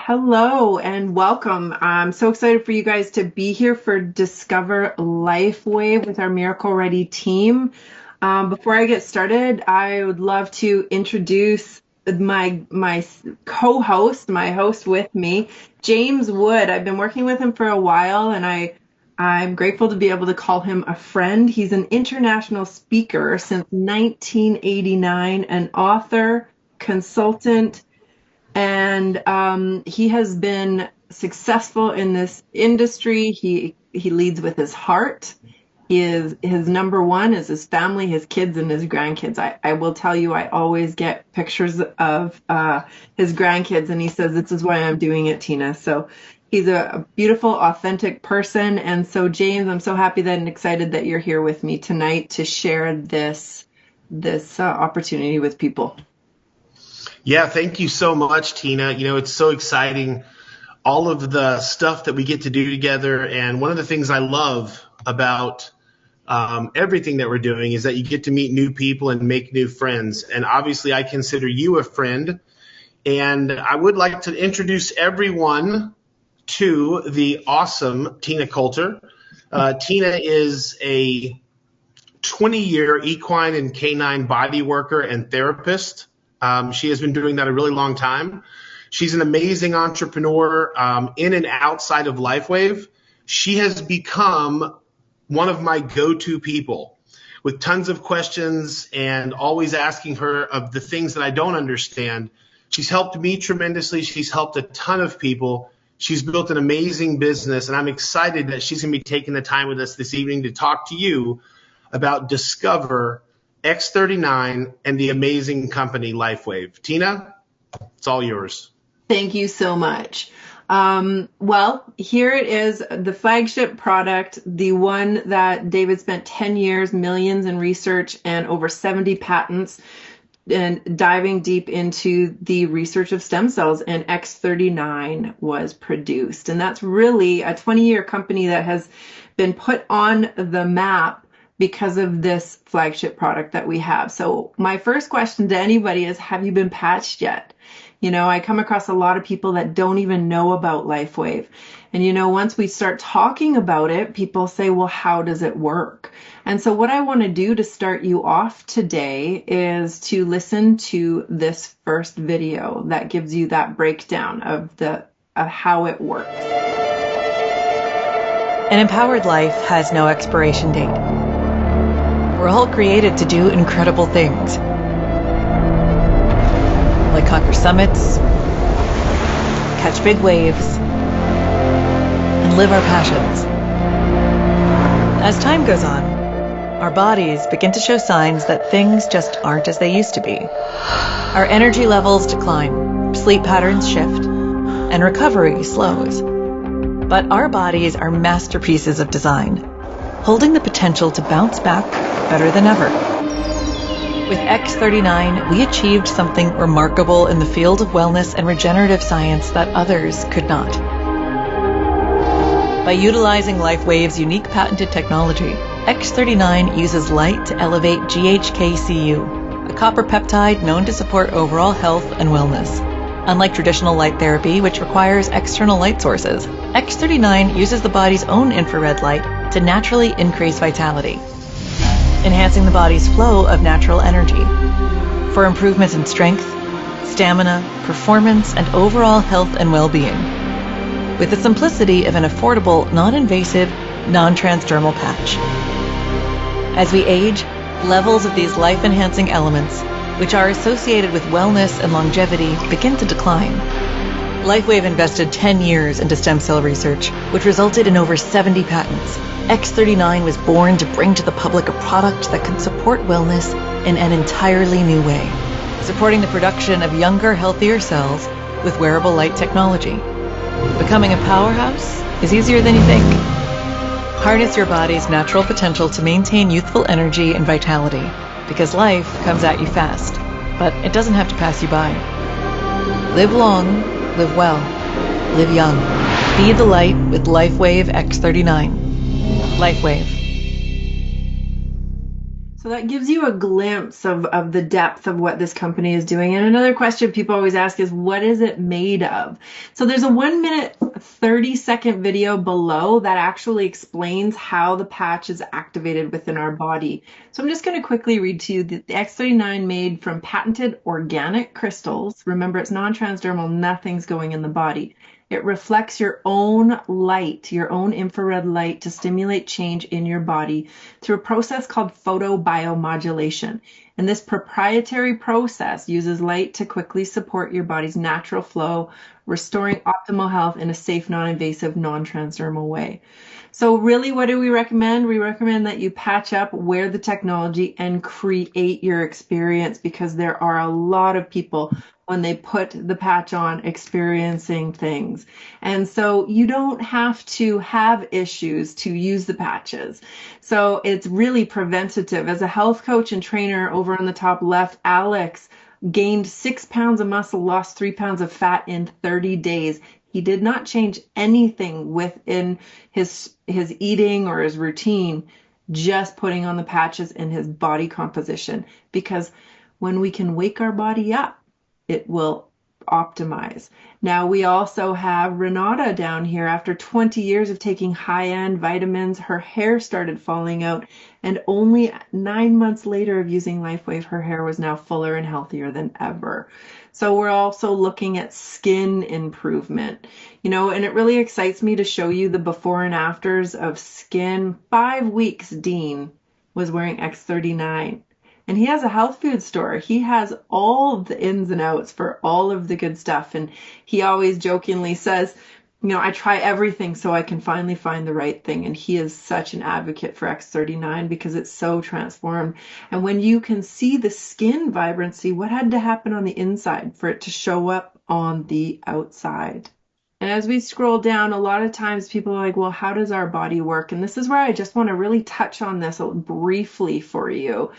Hello and welcome. I'm so excited for you guys to be here for Discover LifeWave with our Miracle Ready team. Before I get started, I would love to introduce my co-host, my host with me, James Wood. I've been working with him for a while, and I'm grateful to be able to call him a friend. He's an international speaker since 1989, an author, consultant, and he has been successful in this industry. He leads with his heart. His number one is his family, his kids, and his grandkids. I will tell you, I always get pictures of his grandkids, and he says, "This is why I'm doing it, Tina." So he's a beautiful, authentic person. And so, James, I'm so happy and excited that you're here with me tonight to share this opportunity with people. Yeah, thank you so much, Tina. It's so exciting, all of the stuff that we get to do together. And one of the things I love about everything that we're doing is that you get to meet new people and make new friends. And obviously, I consider you a friend. And I would like to introduce everyone to the awesome Tina Coulter. Tina is a 20-year equine and canine body worker and therapist. She has been doing that a really long time. She's an amazing entrepreneur in and outside of LifeWave. She has become one of my go-to people with tons of questions and always asking her of the things that I don't understand. She's helped me tremendously. She's helped a ton of people. She's built an amazing business, and I'm excited that she's going to be taking the time with us this evening to talk to you about Discover X39 and the amazing company LifeWave. Tina, it's all yours. Thank you so much. Well, here it is, the flagship product, the one that David spent 10 years, millions in research, and over 70 patents, and diving deep into the research of stem cells, and X39 was produced. And that's really a 20-year company that has been put on the map because of this flagship product that we have. So my first question to anybody is, have you been patched yet? I come across a lot of people that don't even know about LifeWave. And once we start talking about it, people say, well, how does it work? And so what I want to do to start you off today is to listen to this first video that gives you that breakdown of how it works. An empowered life has no expiration date. We're all created to do incredible things, like conquer summits, catch big waves, and live our passions. As time goes on, our bodies begin to show signs that things just aren't as they used to be. Our energy levels decline, sleep patterns shift, and recovery slows. But our bodies are masterpieces of design, holding the potential to bounce back better than ever. With X39, we achieved something remarkable in the field of wellness and regenerative science that others could not. By utilizing LifeWave's unique patented technology, X39 uses light to elevate GHKCU, a copper peptide known to support overall health and wellness. Unlike traditional light therapy, which requires external light sources, X39 uses the body's own infrared light to naturally increase vitality, enhancing the body's flow of natural energy for improvements in strength, stamina, performance, and overall health and well-being, with the simplicity of an affordable, non-invasive, non-transdermal patch. As we age, levels of these life-enhancing elements, which are associated with wellness and longevity, begin to decline. LifeWave invested 10 years into stem cell research, which resulted in over 70 patents. X39 was born to bring to the public a product that can support wellness in an entirely new way, supporting the production of younger, healthier cells with wearable light technology. Becoming a powerhouse is easier than you think. Harness your body's natural potential to maintain youthful energy and vitality, because life comes at you fast, but it doesn't have to pass you by. Live long, live well, live young. Be the light with LifeWave X39. LifeWave. So that gives you a glimpse of the depth of what this company is doing. And another question people always ask is, what is it made of? So there's a 1-minute, 30-second video below that actually explains how the patch is activated within our body. So I'm just going to quickly read to you that the X39 made from patented organic crystals. Remember, it's non-transdermal, nothing's going in the body. It reflects your own light, your own infrared light, to stimulate change in your body through a process called photobiomodulation. And this proprietary process uses light to quickly support your body's natural flow, restoring optimal health in a safe, non-invasive, non-transdermal way. So really, what do we recommend? We recommend that you patch up, wear the technology, and create your experience, because there are a lot of people, when they put the patch on, experiencing things. And so you don't have to have issues to use the patches. So it's really preventative. As a health coach and trainer, over on the top left, Alex gained 6 pounds of muscle, lost 3 pounds of fat in 30 days. He did not change anything within his eating or his routine, just putting on the patches in his body composition. Because when we can wake our body up, it will optimize. Now, we also have Renata down here. After 20 years of taking high-end vitamins, her hair started falling out, and only 9 months later of using LifeWave, her hair was now fuller and healthier than ever. So we're also looking at skin improvement, and it really excites me to show you the before and afters of skin. 5 weeks, Dean was wearing X39. And he has a health food store. He has all the ins and outs for all of the good stuff. And he always jokingly says, I try everything so I can finally find the right thing. And he is such an advocate for X39 because it's so transformed. And when you can see the skin vibrancy, what had to happen on the inside for it to show up on the outside? And as we scroll down, a lot of times people are like, well, how does our body work? And this is where I just want to really touch on this briefly for you,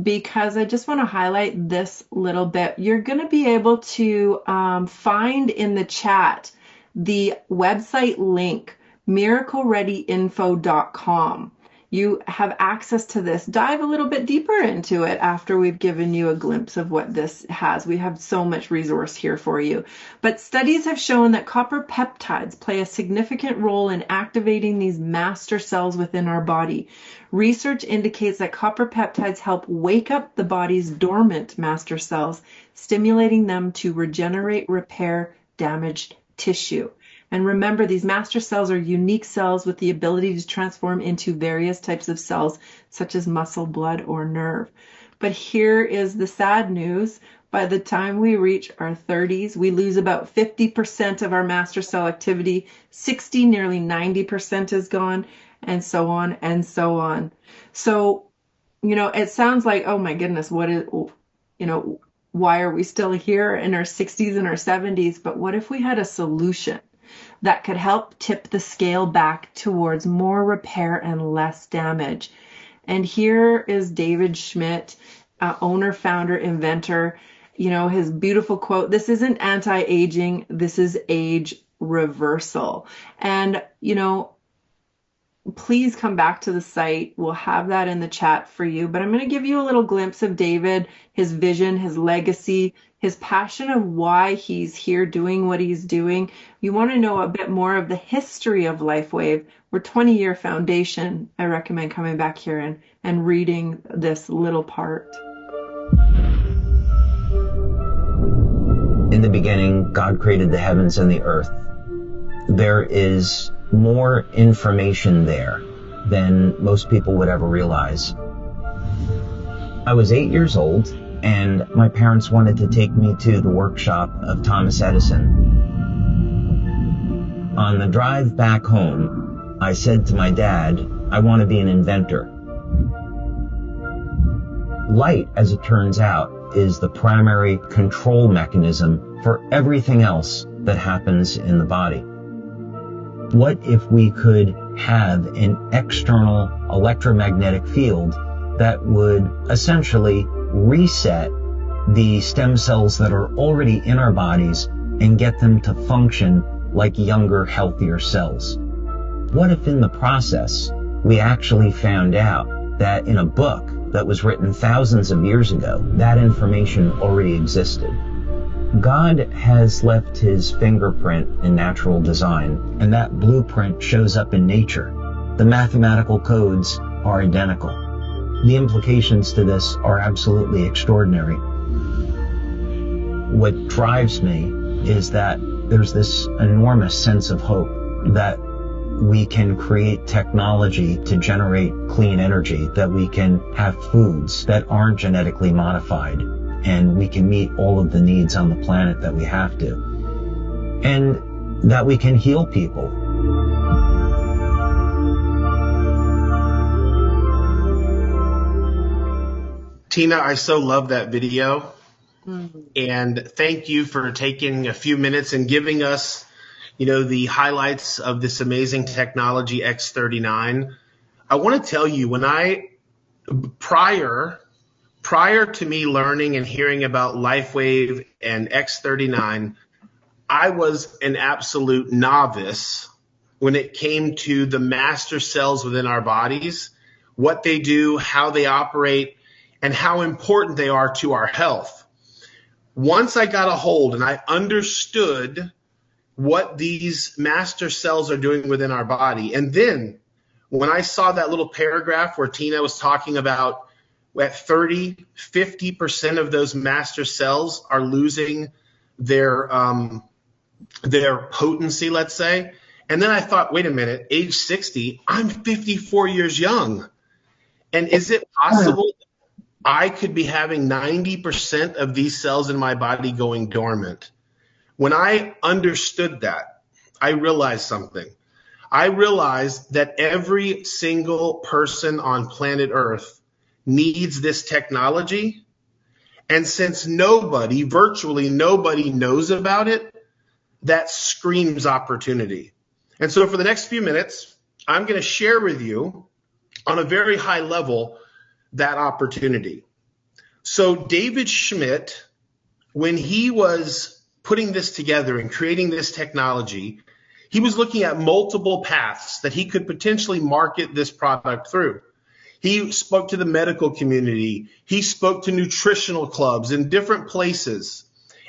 because I just want to highlight this little bit. You're going to be able to find in the chat the website link, miraclereadyinfo.com. You have access to this. Dive a little bit deeper into it after we've given you a glimpse of what this has. We have so much resource here for you. But studies have shown that copper peptides play a significant role in activating these master cells within our body. Research indicates that copper peptides help wake up the body's dormant master cells, stimulating them to regenerate, repair damaged tissue. And remember, these master cells are unique cells with the ability to transform into various types of cells, such as muscle, blood, or nerve. But here is the sad news. By the time we reach our 30s, we lose about 50% of our master cell activity, 60, nearly 90% is gone, and so on and so on. So, it sounds like, oh my goodness, what is, why are we still here in our 60s and our 70s? But what if we had a solution that could help tip the scale back towards more repair and less damage? And here is David Schmidt, owner, founder, inventor. His beautiful quote, "This isn't anti-aging, this is age reversal." And, please come back to the site. We'll have that in the chat for you. But I'm going to give you a little glimpse of David, his vision, his legacy, his passion of why he's here doing what he's doing. You want to know a bit more of the history of LifeWave. We're 20-year foundation. I recommend coming back here and reading this little part. In the beginning, God created the heavens and the earth. There is more information there than most people would ever realize. I was 8 years old, and my parents wanted to take me to the workshop of Thomas Edison. On the drive back home, I said to my dad, I want to be an inventor. Light, as it turns out, is the primary control mechanism for everything else that happens in the body. What if we could have an external electromagnetic field that would essentially reset the stem cells that are already in our bodies and get them to function like younger, healthier cells? What if in the process we actually found out that in a book that was written thousands of years ago, that information already existed. God has left his fingerprint in natural design, and that blueprint shows up in nature. The mathematical codes are identical. The implications to this are absolutely extraordinary. What drives me is that there's this enormous sense of hope that we can create technology to generate clean energy, that we can have foods that aren't genetically modified, and we can meet all of the needs on the planet that we have to, and that we can heal people. Tina, I so love that video. And thank you for taking a few minutes and giving us, the highlights of this amazing technology, X39. I want to tell you, prior to me learning and hearing about LifeWave and X39, I was an absolute novice when it came to the master cells within our bodies, what they do, how they operate, and how important they are to our health. Once I got a hold and I understood what these master cells are doing within our body, and then when I saw that little paragraph where Tina was talking about at 50% of those master cells are losing their potency, let's say. And then I thought, wait a minute, age 60, I'm 54 years young. And is it possible I could be having 90% of these cells in my body going dormant? When I understood that, I realized something. I realized that every single person on planet Earth needs this technology. And since virtually nobody knows about it, that screams opportunity. And so for the next few minutes, I'm going to share with you on a very high level that opportunity. So David Schmidt, when he was putting this together and creating this technology, he was looking at multiple paths that he could potentially market this product through. He spoke to the medical community. He spoke to nutritional clubs in different places.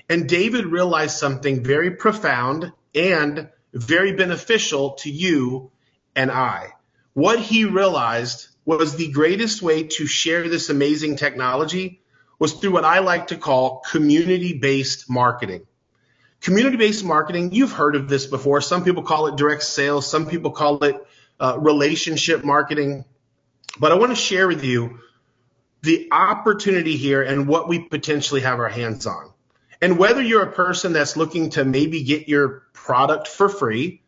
And David realized something very profound and very beneficial to you and I. What he realized was the greatest way to share this amazing technology was through what I like to call community-based marketing. Community-based marketing, you've heard of this before. Some people call it direct sales. Some people call it relationship marketing. But I want to share with you the opportunity here and what we potentially have our hands on. And whether you're a person that's looking to maybe get your product for free,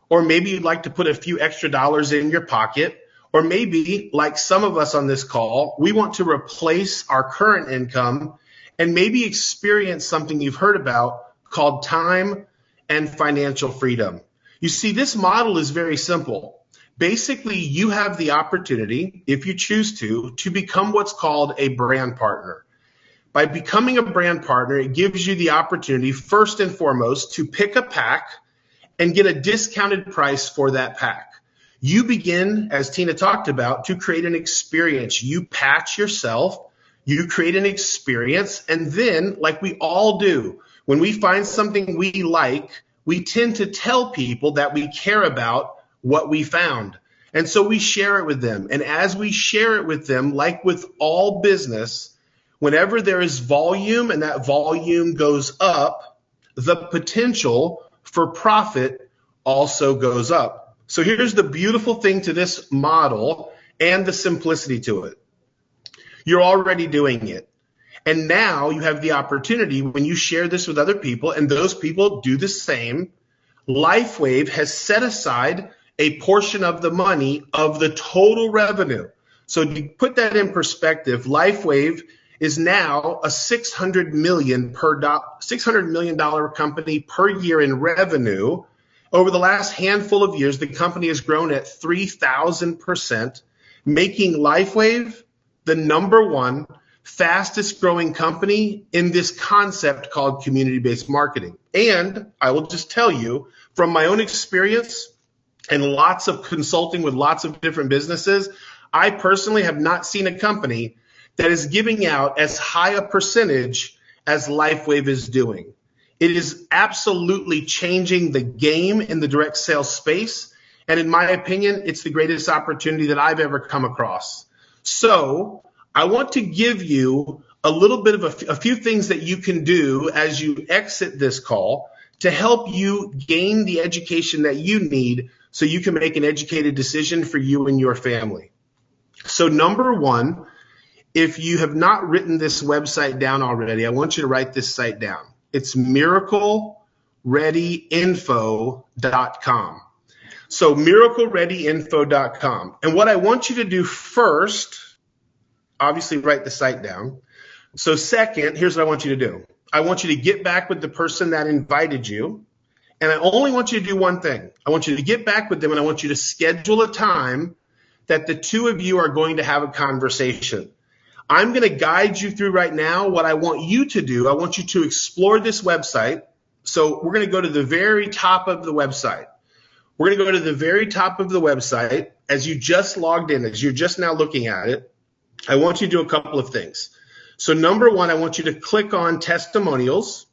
or maybe you'd like to put a few extra dollars in your pocket, or maybe, like some of us on this call, we want to replace our current income and maybe experience something you've heard about called time and financial freedom. You see, this model is very simple. Basically, you have the opportunity, if you choose to become what's called a brand partner. By becoming a brand partner, it gives you the opportunity, first and foremost, to pick a pack and get a discounted price for that pack. You begin, as Tina talked about, to create an experience. You patch yourself, you create an experience, and then, like we all do, when we find something we like, we tend to tell people that we care about what we found. And so we share it with them. And as we share it with them, like with all business, whenever there is volume and that volume goes up, the potential for profit also goes up. So here's the beautiful thing to this model and the simplicity to it. You're already doing it. And now you have the opportunity when you share this with other people and those people do the same. LifeWave has set aside a portion of the money of the total revenue. So to put that in perspective, LifeWave is now a $600 million company per year in revenue. Over the last handful of years, the company has grown at 3,000%, making LifeWave the #1 fastest growing company in this concept called community-based marketing. And I will just tell you from my own experience and lots of consulting with lots of different businesses, I personally have not seen a company that is giving out as high a percentage as LifeWave is doing. It is absolutely changing the game in the direct sales space. And in my opinion, it's the greatest opportunity that I've ever come across. So I want to give you a little bit of a few things that you can do as you exit this call to help you gain the education that you need so you can make an educated decision for you and your family. So number one, if you have not written this website down already, I want you to write this site down. It's miraclereadyinfo.com. So miraclereadyinfo.com. And what I want you to do first, obviously write the site down. So second, here's what I want you to do. I want you to get back with the person that invited you. And I only want you to do one thing. I want you to get back with them and I want you to schedule a time that the two of you are going to have a conversation. I'm going to guide you through right now what I want you to do. I want you to explore this website. So we're going to go to the very top of the website. We're going to go to the very top of the website as you just logged in, as you're just now looking at it. I want you to do a couple of things. So number one, I want you to click on testimonials.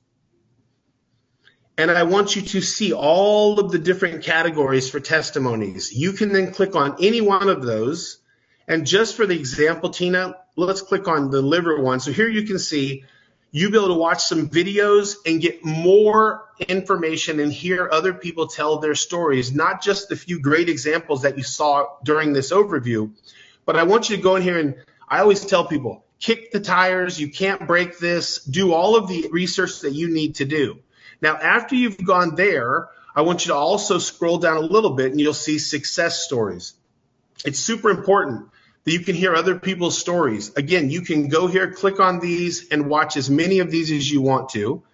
And I want you to see all of the different categories for testimonies. You can then click on any one of those. And just for the example, Tina, let's click on the liver one. So here you can see you'll be able to watch some videos and get more information and hear other people tell their stories, not just the few great examples that you saw during this overview. But I want you to go in here and I always tell people, kick the tires. You can't break this. Do all of the research that you need to do. Now, after you've gone there, I want you to also scroll down a little bit and you'll see success stories. It's super important that you can hear other people's stories. Again, you can go here, click on these, and watch as many of these as you want to.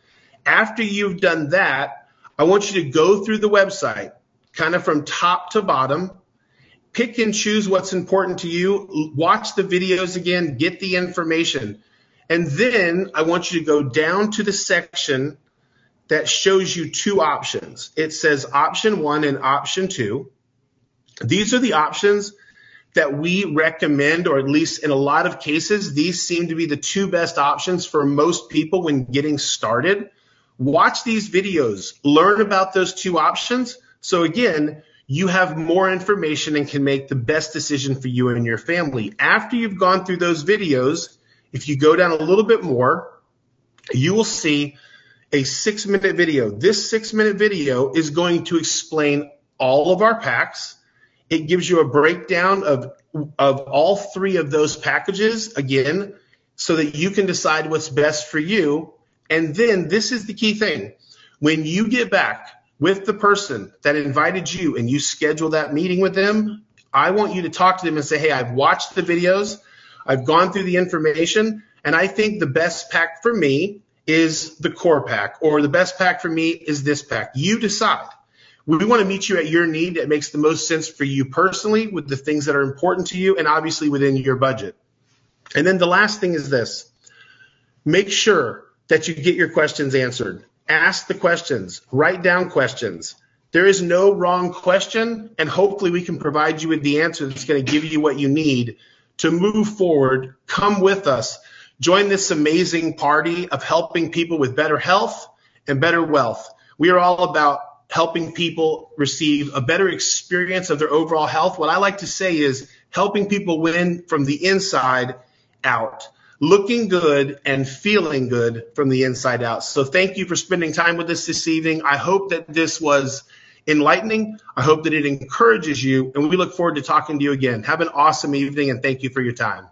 After you've done that, I want you to go through the website, kind of from top to bottom, pick and choose what's important to you, watch the videos again, get the information. And then I want you to go down to the section that shows you two options. It says option 1 and option 2. These are the options that we recommend, or at least in a lot of cases, these seem to be the two best options for most people when getting started. Watch these videos, learn about those two options. So again, you have more information and can make the best decision for you and your family. After you've gone through those videos, if you go down a little bit more, you will see a 6-minute video. This 6-minute video is going to explain all of our packs. It gives you a breakdown of all three of those packages, again, so that you can decide what's best for you. And then this is the key thing. When you get back with the person that invited you and you schedule that meeting with them, I want you to talk to them and say, hey, I've watched the videos, I've gone through the information, and I think the best pack for me is the core pack, or the best pack for me is this pack. You decide. We want to meet you at your need that makes the most sense for you personally, with the things that are important to you, and obviously within your budget. And then the last thing is this. Make sure that you get your questions answered. Ask the questions. Write down questions. There is no wrong question, and hopefully we can provide you with the answer that's going to give you what you need to move forward. Come with us. Join this amazing party of helping people with better health and better wealth. We are all about helping people receive a better experience of their overall health. What I like to say is helping people win from the inside out, looking good and feeling good from the inside out. So thank you for spending time with us this evening. I hope that this was enlightening. I hope that it encourages you, and we look forward to talking to you again. Have an awesome evening, and thank you for your time.